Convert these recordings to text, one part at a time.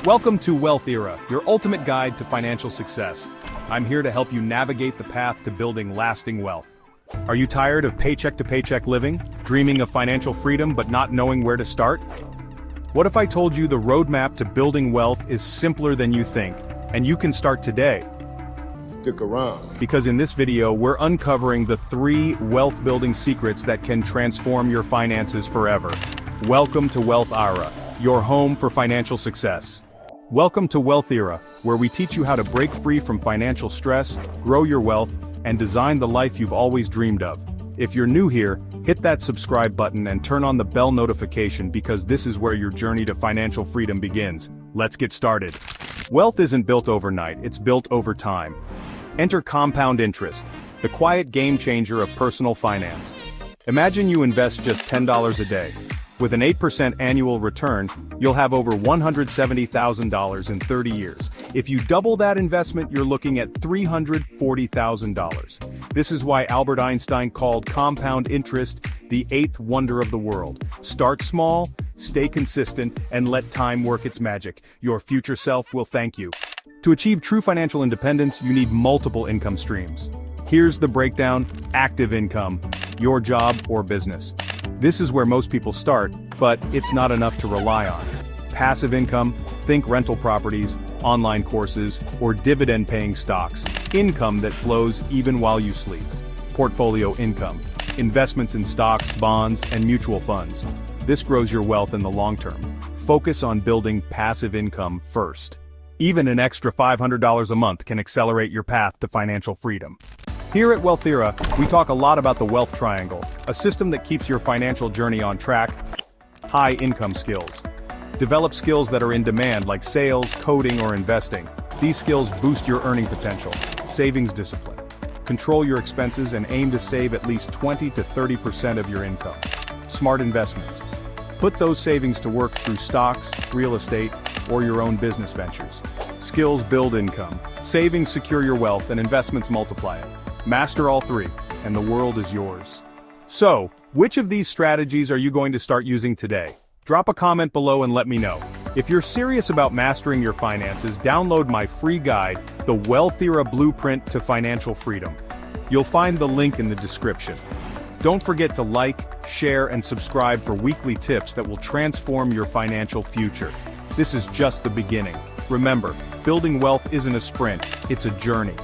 Welcome to WEALTHIRA, your ultimate guide to financial success. I'm here to help you navigate the path to building lasting wealth. Are you tired of paycheck-to-paycheck living, dreaming of financial freedom but not knowing where to start? What if I told you the roadmap to building wealth is simpler than you think, and you can start today? Stick around. Because in this video, we're uncovering the 3 wealth-building secrets that can transform your finances forever. Welcome to WEALTHIRA, your home for financial success. Welcome to WEALTHIRA, where we teach you how to break free from financial stress, grow your wealth, and design the life you've always dreamed of. If you're new here, hit that subscribe button and turn on the bell notification because this is where your journey to financial freedom begins. Let's get started. Wealth isn't built overnight, it's built over time. Enter compound interest, the quiet game changer of personal finance. Imagine you invest just $10 a day. With an 8% annual return, you'll have over $170,000 in 30 years. If you double that investment, you're looking at $340,000. This is why Albert Einstein called compound interest the 8th wonder of the world. Start small, stay consistent, and let time work its magic. Your future self will thank you. To achieve true financial independence, you need multiple income streams. Here's the breakdown: active income, your job or business. This is where most people start, but it's not enough to rely on. Passive income, think rental properties, online courses, or dividend-paying stocks. Income that flows even while you sleep. Portfolio income, investments in stocks, bonds, and mutual funds. This grows your wealth in the long term. Focus on building passive income first. Even an extra $500 a month can accelerate your path to financial freedom. Here at WEALTHIRA, we talk a lot about the Wealth Triangle, a system that keeps your financial journey on track. High income skills. Develop skills that are in demand like sales, coding, or investing. These skills boost your earning potential. Savings discipline. Control your expenses and aim to save at least 20 to 30% of your income. Smart investments. Put those savings to work through stocks, real estate, or your own business ventures. Skills build income. Savings secure your wealth and investments multiply it. Master all 3, and the world is yours. So, which of these strategies are you going to start using today? Drop a comment below and let me know. If you're serious about mastering your finances, download my free guide, The WEALTHIRA Blueprint to Financial Freedom. You'll find the link in the description. Don't forget to like, share, and subscribe for weekly tips that will transform your financial future. This is just the beginning. Remember, building wealth isn't a sprint, it's a journey.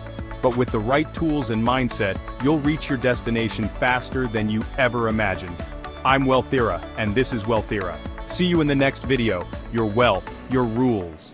But with the right tools and mindset, you'll reach your destination faster than you ever imagined. I'm WEALTHIRA, and this is WEALTHIRA. See you in the next video. Your wealth, your rules.